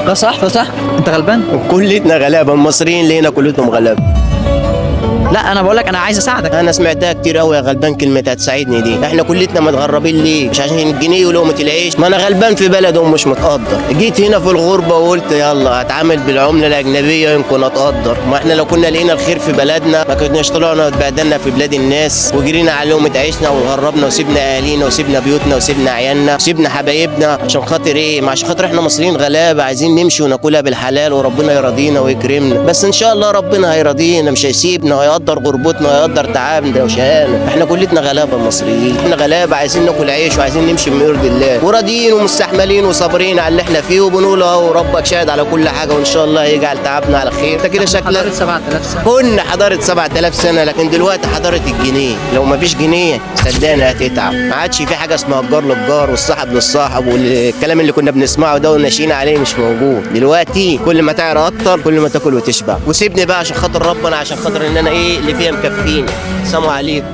لا صح صح، انت غلبان. كلتنا غلابه، المصريين لينا كلهم غلابه. لا انا بقول لك انا عايز اساعدك. انا سمعتها كتير قوي يا غلبان، كلمه هتساعدني دي. احنا كلتنا متغربين ليه؟ مش عشان الجنيه ولقمه العيش؟ ما انا غلبان في بلد ومش متقدر. جيت هنا في الغربه وقلت يلا هتعامل بالعمله الاجنبيه يمكن اتقدر. ما احنا لو كنا لقينا الخير في بلدنا ما كناش طلعنا واتبهدلنا في بلاد الناس وجرينا على لقمه عيشنا وغربنا وسيبنا اهالينا وسيبنا بيوتنا وسيبنا عيالنا وسيبنا حبايبنا عشان خاطر ايه؟ ما عشان خاطر احنا مصريين غلابه عايزين نمشي وناكلها بالحلال وربنا يرضينا ويكرمنا. بس ان شاء الله ربنا هيرضينا، مش هيسيبنا وهيقدر غربتنا ويقدر تعبنا وشهانا. احنا كلتنا غلابه المصريين، احنا غلابه عايزين ناكل عيش وعايزين نمشي بما يرضي الله وراضيين ومستحملين وصابرين على اللي احنا فيه وبنقول اهو ربك شاهد على كل حاجه وان شاء الله هيجعل تعبنا على خير. انت كده شكلك 7000 سنه. كنا حضاره 7000 سنه، لكن دلوقتي حضاره الجنيه. لو ما فيش جنيه صدقني هتتعب. ما عادش في حاجه اسمها الجار للجار والصاحب للصاحب والكلام اللي كنا بنسمعه ده وناشيين عليه مش موجود دلوقتي. كل ما تعرى اكتر كل ما تاكل وتشبع. وسيبني بقى عشان خاطر ربنا، عشان خاطر ان انا ايه اللي فيها مكفيني. السلام عليكم.